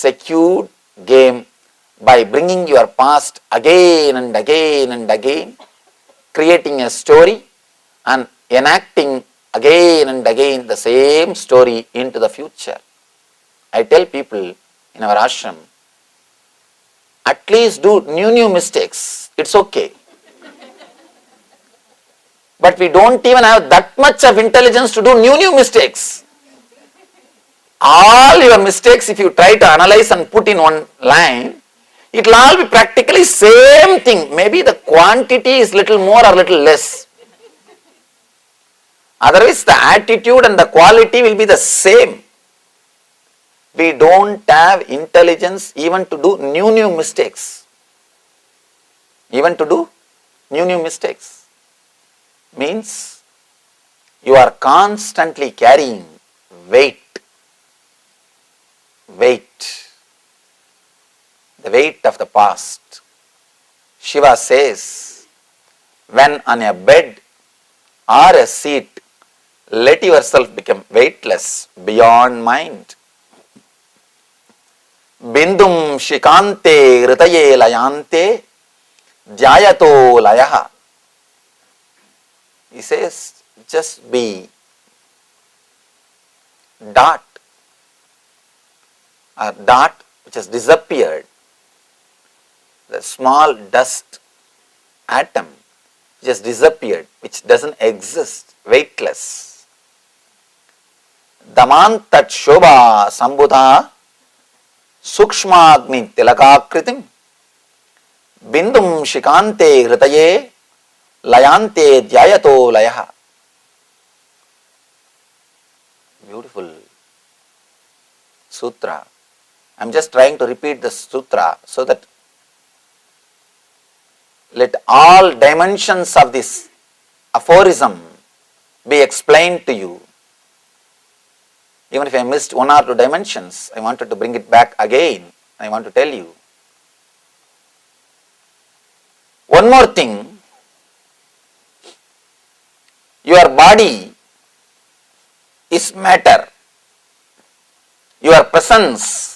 secured game by bringing your past again and again and again, creating a story and enacting again and again the same story into the future. I tell people in our ashram, at least do new mistakes, it's okay. But we don't even have that much of intelligence to do new mistakes. All your mistakes, if you try to analyze and put in one line, it will all be practically same thing. Maybe the quantity is little more or little less. Otherwise, the attitude and the quality will be the same. We don't have intelligence even to do new mistakes. Even to do new mistakes means you are constantly carrying weight. The weight of the past. Shiva says, when on a bed or a seat, let yourself become weightless beyond mind. Bindum shikante ritaye layante dhyayato layaha. He says, just be dot which has disappeared, the small dust atom which has disappeared, which doesn't exist, weightless. Damantat shobha sambudha sukshmagni tilakakritim bindum shikante hritaye layante dhyayato layaha. Beautiful sutra. I am just trying to repeat the sutra so that let all dimensions of this aphorism be explained to you. Even if I missed one or two dimensions, I wanted to bring it back again. I want to tell you. One more thing, your body is matter. Your presence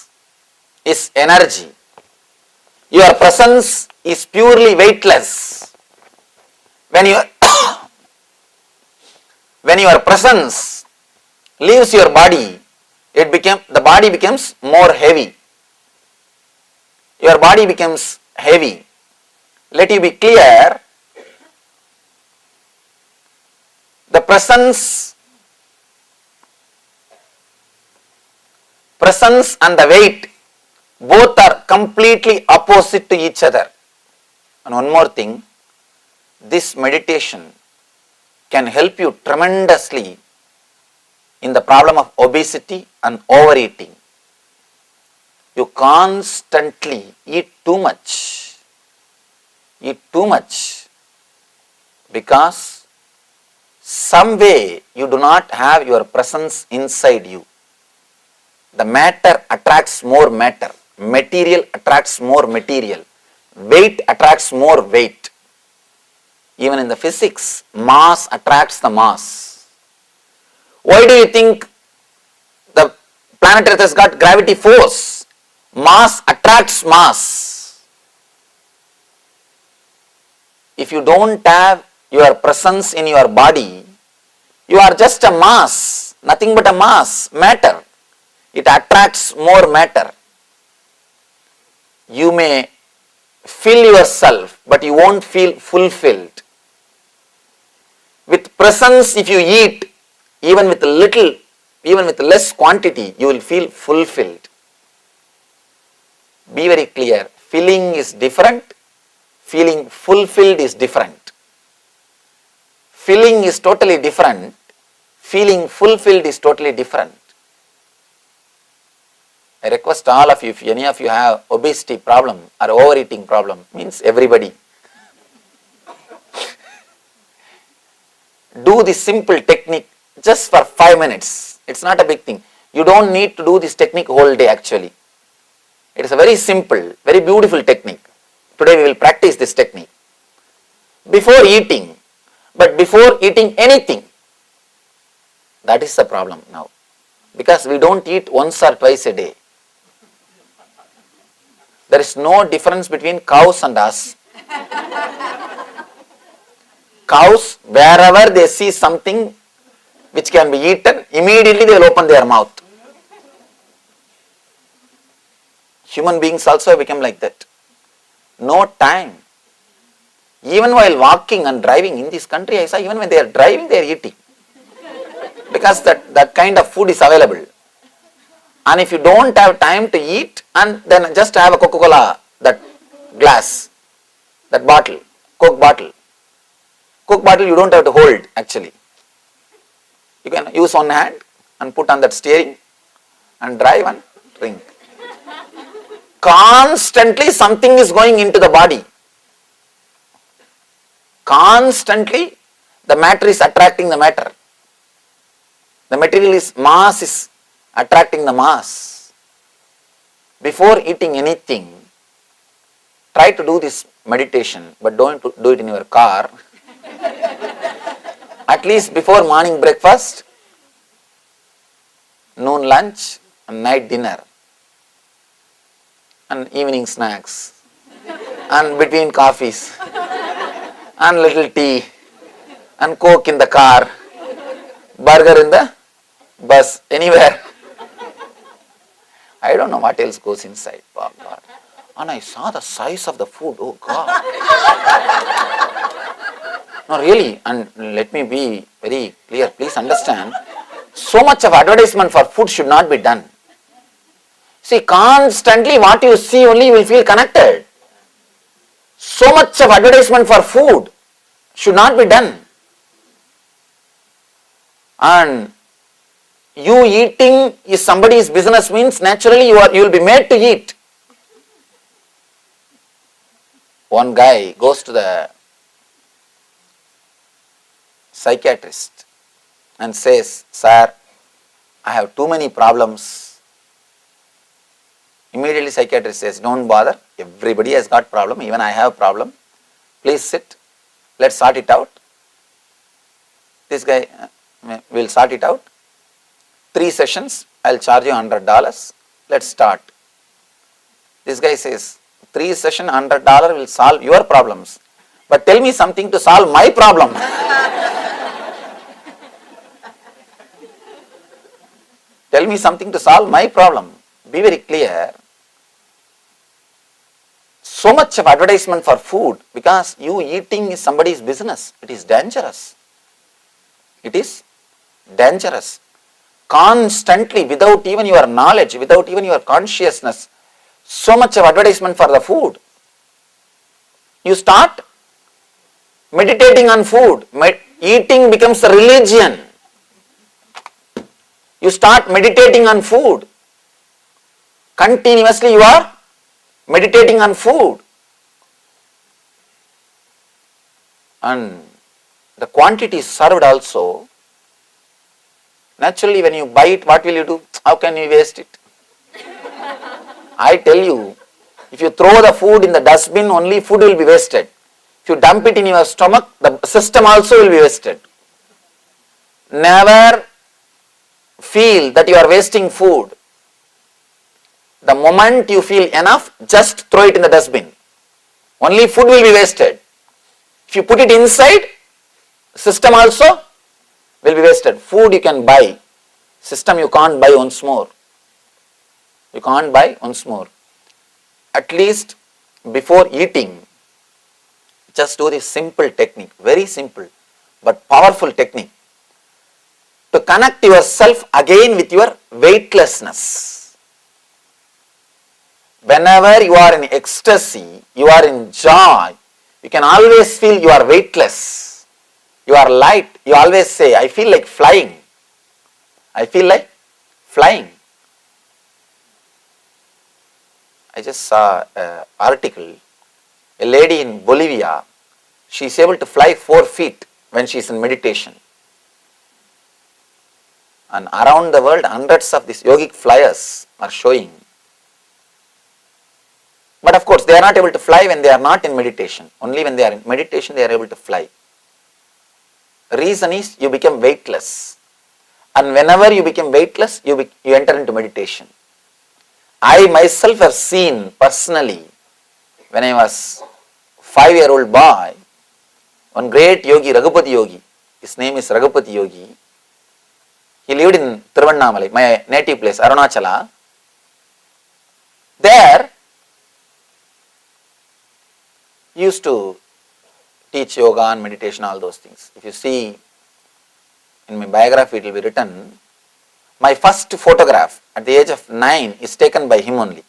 is energy. Your presence is purely weightless. When your presence leaves your body, the body becomes more heavy. Your body becomes heavy. Let you be clear, the presence and the weight both are completely opposite to each other. And one more thing, this meditation can help you tremendously in the problem of obesity and overeating. You constantly eat too much because some way you do not have your presence inside you. The matter attracts more matter. Material attracts more material. Weight attracts more weight. Even in the physics, mass attracts the mass. Why do you think the planet Earth has got gravity force? Mass attracts mass. If you don't have your presence in your body, you are just a mass, nothing but a mass, matter. It attracts more matter. You may fill yourself, but you won't feel fulfilled. With presence, if you eat, even with less quantity, you will feel fulfilled. Be very clear. Feeling is different. Feeling fulfilled is different. Feeling is totally different. Feeling fulfilled is totally different. I request all of you, if any of you have obesity problem or overeating problem, means everybody, do this simple technique just for 5 minutes. It's not a big thing. You don't need to do this technique whole day actually. It is a very simple, very beautiful technique. Today we will practice this technique. Before eating, but before eating anything, that is the problem now. Because we don't eat once or twice a day. There is no difference between cows and us. Cows, wherever they see something which can be eaten, immediately they will open their mouth. Human beings also become like that. No time. Even while walking and driving in this country, I saw even when they are driving, they are eating. Because that kind of food is available. And if you don't have time to eat, and then just have a Coca-Cola, that glass, that bottle, Coke bottle. Coke bottle you don't have to hold actually. You can use one hand and put on that steering and drive and drink. Constantly something is going into the body. Constantly the matter is attracting the matter. The material is, mass is attracting the mass. Before eating anything, try to do this meditation, but don't do it in your car. At least before morning breakfast, noon lunch, and night dinner, and evening snacks, and between coffees, and little tea, and Coke in the car, burger in the bus, anywhere. I don't know what else goes inside. Oh God. And I saw the size of the food. Oh God. No, really, and let me be very clear. Please understand, so much of advertisement for food should not be done. See, constantly what you see only you will feel connected. So much of advertisement for food should not be done. And you eating is somebody's business means naturally you will be made to eat. One guy goes to the psychiatrist and says, "Sir, I have too many problems." Immediately psychiatrist says, "Don't bother, everybody has got problem, even I have problem. Please sit, let's sort it out." This guy will sort it out. 3 sessions, I'll charge you $100. Let's start. This guy says, 3 sessions, $100 will solve your problems. But tell me something to solve my problem. Tell me something to solve my problem. Be very clear. So much of advertisement for food, because you eating is somebody's business. It is dangerous. It is dangerous. Constantly, without even your knowledge, without even your consciousness, so much of advertisement for the food. You start meditating on food. Eating becomes a religion. You start meditating on food. Continuously you are meditating on food. And the quantity is served also. Naturally, when you buy it, what will you do? How can you waste it? I tell you, if you throw the food in the dustbin, only food will be wasted. If you dump it in your stomach, the system also will be wasted. Never feel that you are wasting food. The moment you feel enough, just throw it in the dustbin. Only food will be wasted. If you put it inside, system also will be wasted. Food you can buy. System you can't buy once more. You can't buy once more. At least before eating, just do this simple technique. Very simple but powerful technique. To connect yourself again with your weightlessness. Whenever you are in ecstasy, you are in joy, you can always feel you are weightless. You are light. You always say, I feel like flying. I feel like flying. I just saw an article. A lady in Bolivia, she is able to fly 4 feet when she is in meditation. And around the world, hundreds of these yogic flyers are showing. But of course, they are not able to fly when they are not in meditation. Only when they are in meditation, they are able to fly. Reason is you become weightless. And whenever you become weightless, you enter into meditation. I myself have seen personally when I was 5-year-old boy, one great yogi, Raghupati yogi, his name is Raghupati yogi. He lived in Tiruvannamalai, my native place, Arunachala. There, he used to teach yoga and meditation, all those things. If you see in my biography, it will be written, my first photograph at the age of 9 is taken by him only.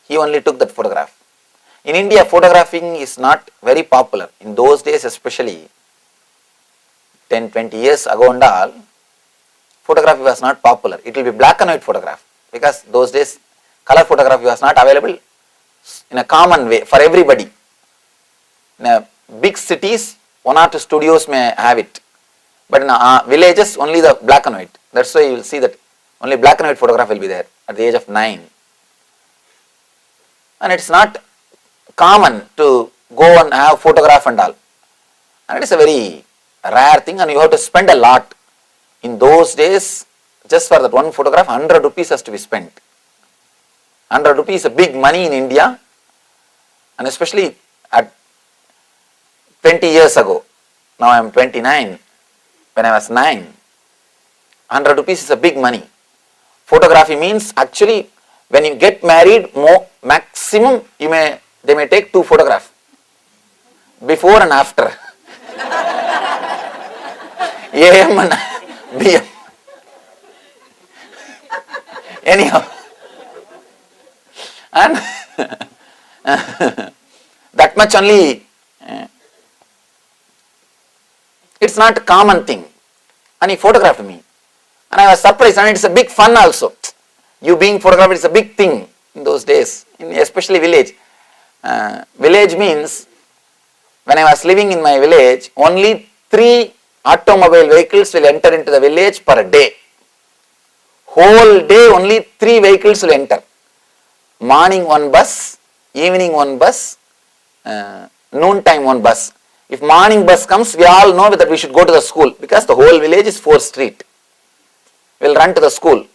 He only took that photograph. In India, photographing is not very popular. In those days, especially 10-20 years ago and all, photography was not popular. It will be black and white photograph, because those days color photography was not available in a common way for everybody. In big cities, 1 or 2 studios may have it, but in villages only the black and white. That's why you will see that only black and white photograph will be there at the age of 9. And it's not common to go and have photograph and all. And it is a very rare thing, and you have to spend a lot. In those days, just for that one photograph, 100 rupees has to be spent. 100 rupees is a big money in India, and especially at 20 years ago. Now I am 29. When I was 9, 100 rupees is a big money. Photography means actually when you get married, maximum they may take 2 photographs, before and after. AM and BM. Anyhow, and that much only. It's not a common thing. And he photographed me. And I was surprised, and it's a big fun also. You being photographed is a big thing in those days, especially village. Village means, when I was living in my village, only 3 automobile vehicles will enter into the village per day. Whole day only 3 vehicles will enter. Morning 1 bus, evening 1 bus, noon time 1 bus. If morning bus comes, we all know that we should go to the school, because the whole village is 4 street. We will run to the school.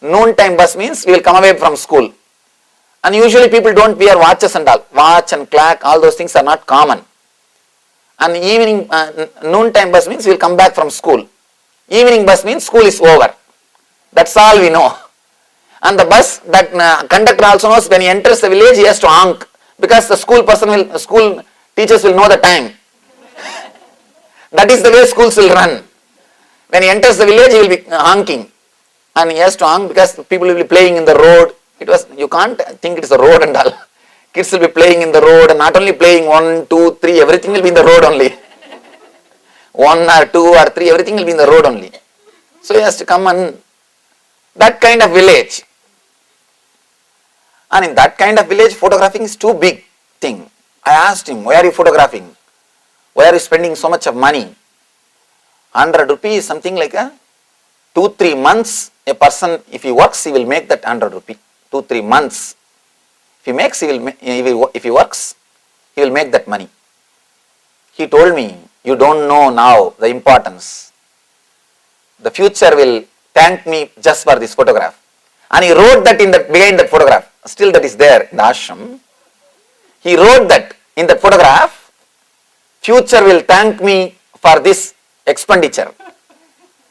Noon time bus means we will come away from school. And usually people don't wear watches and all. Watch and clock, all those things are not common. And evening, noon time bus means we will come back from school. Evening bus means school is over. That's all we know. And the bus, that conductor also knows when he enters the village, he has to honk, because the school teachers will know the time. That is the way schools will run. When he enters the village, he will be honking. And he has to honk because people will be playing in the road. You can't think it is a road and all. Kids will be playing in the road, and not only playing 1, 2, 3, everything will be in the road only. 1 or 2 or 3, everything will be in the road only. So he has to come, and that kind of village. And in that kind of village, photographing is too big thing. I asked him, why are you photographing? Why are you spending so much of money? 100 rupees, something like 2-3 months, a person, if he works, he will make that 100 rupees. 2-3 months. If he works, he will make that money. He told me, you don't know now the importance. The future will thank me just for this photograph. And he wrote that behind that photograph. Still that is there in the ashram. He wrote that in that photograph, future will thank me for this expenditure.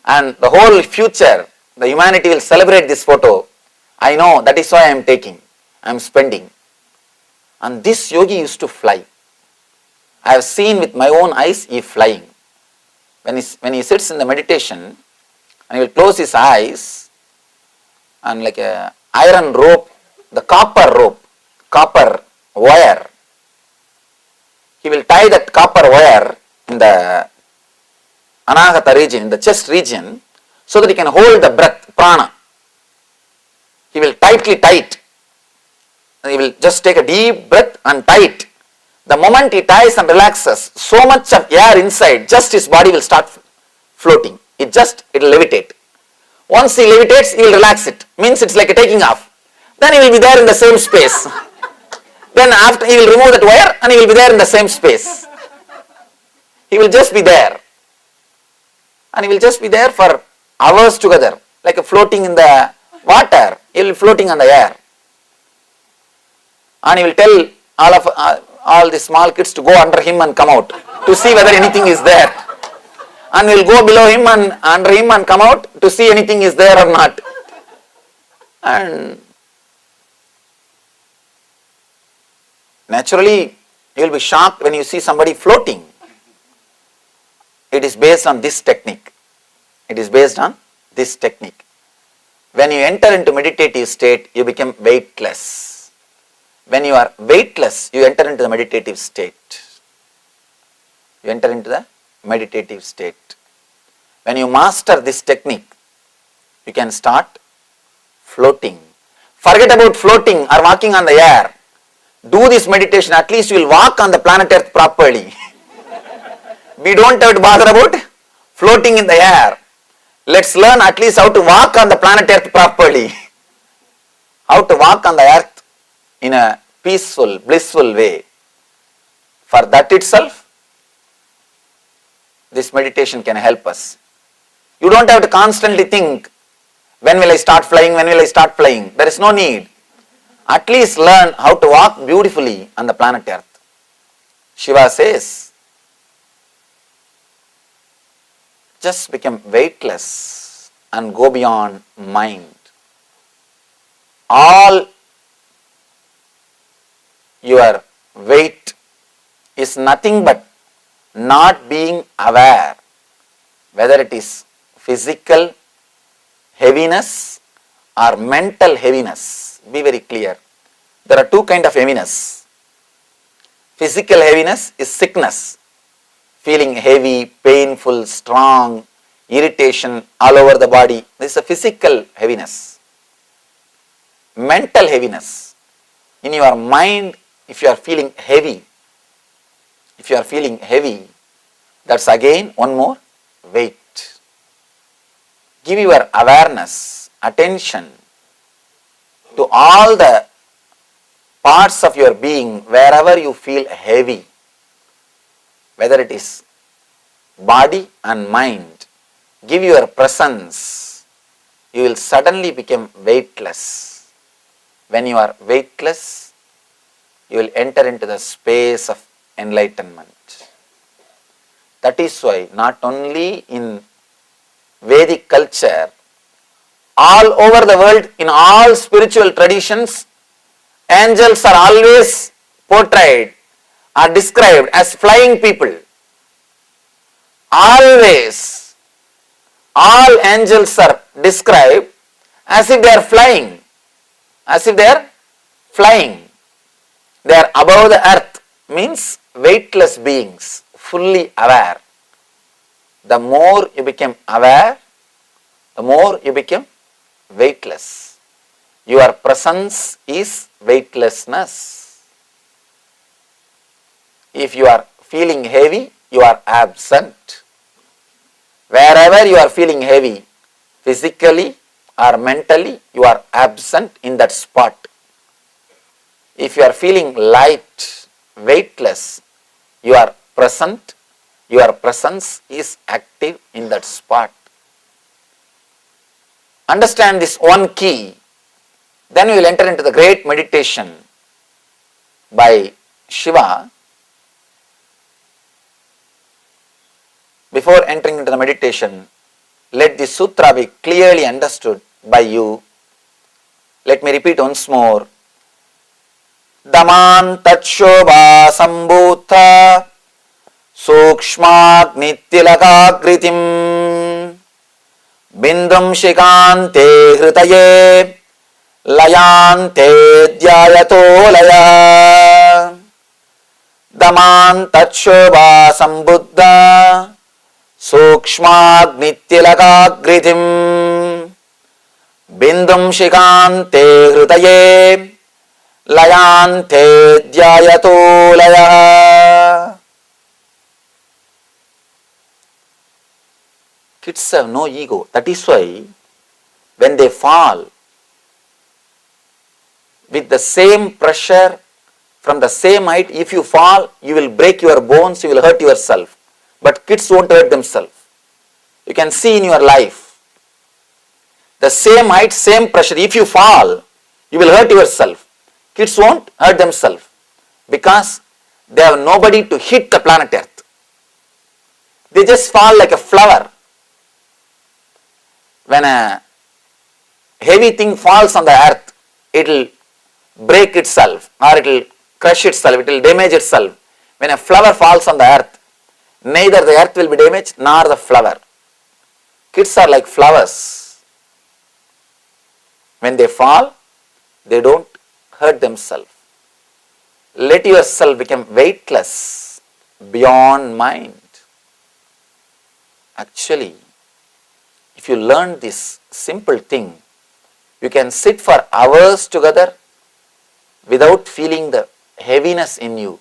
And the whole future, the humanity will celebrate this photo. I know, that is why I am taking, I am spending. And this yogi used to fly. I have seen with my own eyes he flying. When he sits in the meditation, and he will close his eyes, and like a iron rope, the copper wire, he will tie that copper wire in the anahata region, in the chest region, so that he can hold the breath, prana. He will tightly tie it. He will just take a deep breath and tie it. The moment he ties and relaxes, so much of air inside, just his body will start floating. It will levitate. Once he levitates, he will relax it. Means it's like a taking off. Then he will be there in the same space. Then after, he will remove that wire and he will be there in the same space. He will just be there. And he will just be there for hours together, like a floating in the water. He will be floating on the air. and he will tell all the small kids to go under him and come out to see whether anything is there. And we will go below him and under him and come out to see anything is there or not. And naturally, you will be shocked when you see somebody floating. It is based on this technique. It is based on this technique. When you enter into meditative state, you become weightless. When you are weightless, you enter into the meditative state. You enter into the meditative state. When you master this technique, you can start floating. Forget about floating or walking on the air. Do this meditation, at least you will walk on the planet Earth properly. We don't have to bother about floating in the air. Let's learn at least how to walk on the planet Earth properly. How to walk on the earth in a peaceful, blissful way. For that itself, this meditation can help us. You don't have to constantly think, when will I start flying, when will I start flying. There is no need. At least learn how to walk beautifully on the planet Earth. Shiva says, just become weightless and go beyond mind. All your weight is nothing but not being aware, whether it is physical heaviness or mental heaviness. Be very clear. There are two kinds of heaviness. Physical heaviness is sickness, feeling heavy, painful, strong, irritation all over the body. This is a physical heaviness. Mental heaviness. In your mind, if you are feeling heavy, that's again one more weight. Give your awareness, attention to all the parts of your being wherever you feel heavy, whether it is body and mind. Give your presence. You will suddenly become weightless. When you are weightless, you will enter into the space of enlightenment. That is why not only in Vedic culture, all over the world, in all spiritual traditions, angels are always portrayed or described as flying people. Always, all angels are described as if they are flying. They are above the earth, means weightless beings, fully aware. The more you become aware, the more you become weightless. Your presence is weightlessness. If you are feeling heavy, you are absent. Wherever you are feeling heavy, physically or mentally, you are absent in that spot. If you are feeling light, weightless, you are present. Your presence is active in that spot. Understand this one key, then we will enter into the great meditation by Shiva. Before entering into the meditation, let this sutra be clearly understood by you. Let me repeat once more. Daman tachobha sambhuta Sukshmagnittilakakritim Bindum shikante hritaye Layante dhyayato laya Daman tachobha sambuddha Sukshmagnittilakakritim Bindum shikante hritaye Layante dhyayato laya. Kids have no ego. That is why when they fall with the same pressure from the same height, if you fall, you will break your bones, you will hurt yourself. But kids won't hurt themselves. You can see in your life, the same height, same pressure. If you fall, you will hurt yourself. Kids won't hurt themselves because they have nobody to hit the planet Earth. They just fall like a flower. When a heavy thing falls on the earth, it will break itself or it will crush itself, it will damage itself. When a flower falls on the earth, neither the earth will be damaged nor the flower. Kids are like flowers. When they fall, they don't hurt themselves. Let yourself become weightless beyond mind. Actually, if you learn this simple thing, you can sit for hours together without feeling the heaviness in you.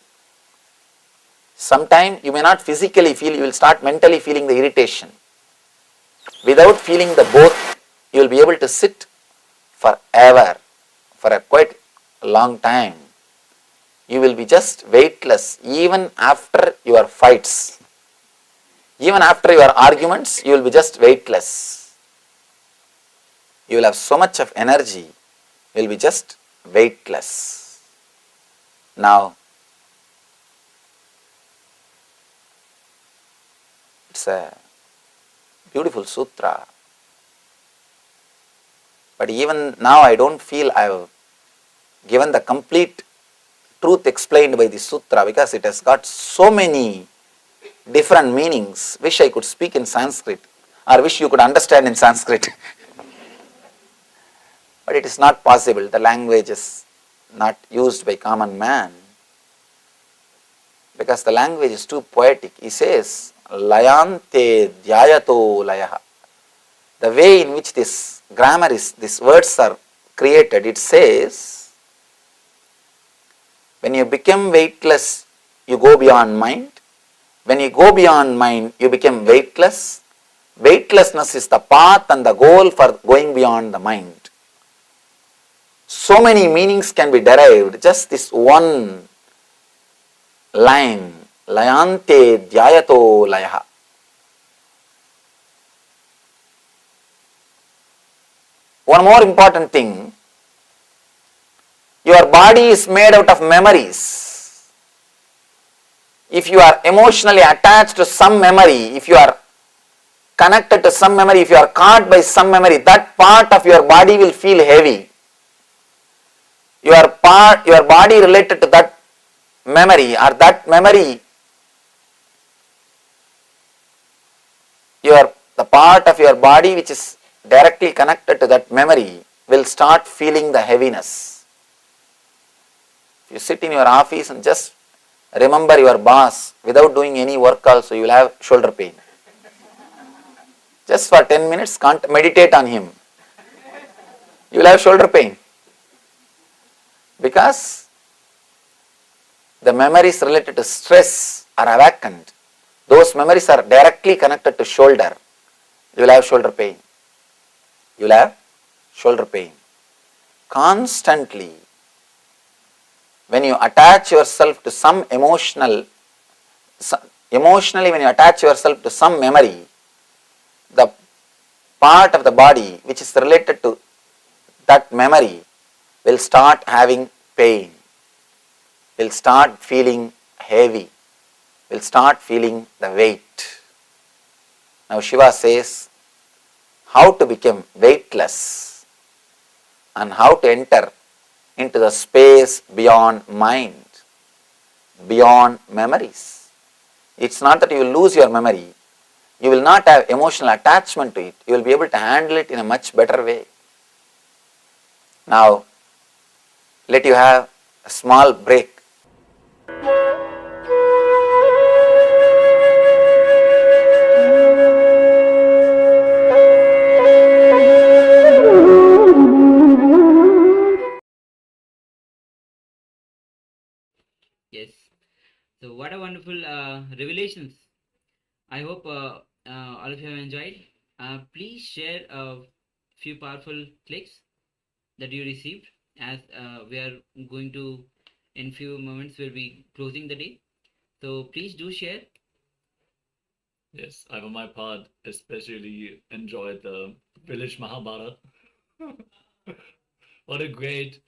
Sometimes you may not physically feel, you will start mentally feeling the irritation. Without feeling the both, you will be able to sit forever, for a quite long time. You will be just weightless even after your fights. Even after your arguments, you will be just weightless. You will have so much of energy, you will be just weightless. Now, it's a beautiful sutra. But even now I don't feel I have given the complete truth explained by the sutra, because it has got so many different meanings. Wish I could speak in Sanskrit, or wish you could understand in Sanskrit. But it is not possible. The language is not used by common man, because the language is too poetic. He says, Layante dhyayato layaha. The way in which this grammar is, these words are created, it says, when you become weightless, you go beyond mind. When you go beyond mind, you become weightless. Weightlessness is the path and the goal for going beyond the mind. So many meanings can be derived, just this one line, Layante dhyayato layaha. One more important thing, your body is made out of memories. If you are emotionally attached to some memory, if you are connected to some memory, if you are caught by some memory, that part of your body will feel heavy. Your body related to that memory, or that memory, the part of your body which is directly connected to that memory will start feeling the heaviness. If you sit in your office and just remember your boss without doing any work also, you will have shoulder pain. Just for 10 minutes, can't meditate on him. You will have shoulder pain. Because the memories related to stress are awakened. Those memories are directly connected to shoulder. You will have shoulder pain. You will have shoulder pain. Constantly, when you attach yourself to some emotionally when you attach yourself to some memory, the part of the body which is related to that memory will start having pain, will start feeling heavy, will start feeling the weight. Now Shiva says how to become weightless and how to enter into the space beyond mind, beyond memories. It's not that you will lose your memory, you will not have emotional attachment to it, you will be able to handle it in a much better way. Now, let you have a small break. Yes. So what a wonderful revelations. I hope all of you have enjoyed. Please share a few powerful clicks that you received, as we are going to, in few moments, we'll be closing the day. So please do share. Yes, I for my part especially enjoyed the village Mahabharata. What a great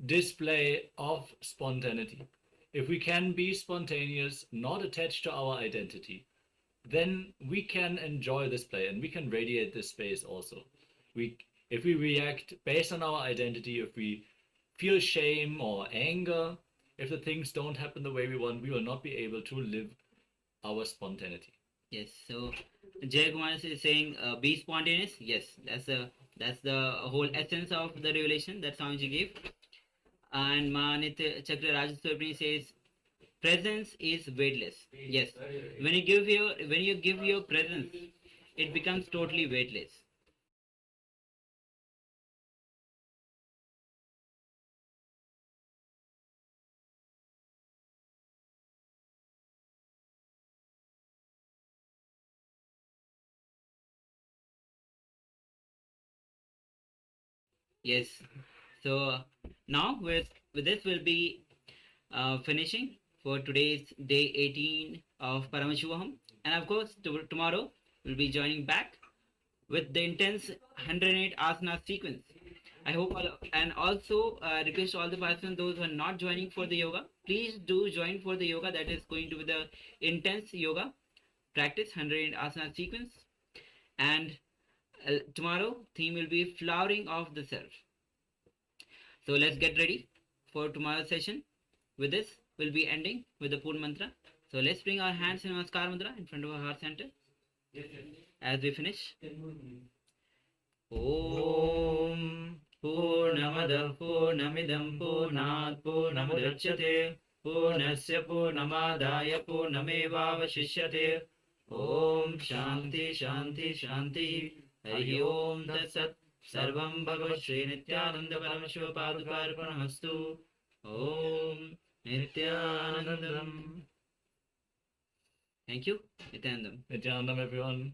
display of spontaneity. If we can be spontaneous, not attached to our identity, then we can enjoy this play and we can radiate this space also. If we react based on our identity, if we feel shame or anger, if the things don't happen the way we want, we will not be able to live our spontaneity. Yes. So Jay Kumar is saying, be spontaneous. Yes, that's the whole essence of the revelation that Swamiji gave. And Manit Chakra Rajaswapni says, presence is weightless. Yes. When you give your presence, it becomes totally weightless. Yes. So now with this we'll be finishing for today's day 18 of Paramashivoham, and of course tomorrow we'll be joining back with the intense 108 asana sequence. I hope and also request all the participants, those who are not joining for the yoga, please do join for the yoga. That is going to be the intense yoga practice 108 asana sequence. And tomorrow theme will be flowering of the self. So let's get ready for tomorrow's session. With this, we'll be ending with the Purna Mantra. So let's bring our hands in Namaskar Mudra in front of our heart center as we finish. Om Purnamada Purnamidam Purnat Purnamudachyate Purnasya Purnamadaya Purnamevavashishyate. Om Shanti Shanti Shanti. Hari Om Tat Sat. Sarvam Bhagavat Sri Nithyananda Paramashiva Padukarpanamastu. Om Nithyanandam. Thank you, Nithyanandam. Nithyanandam, everyone.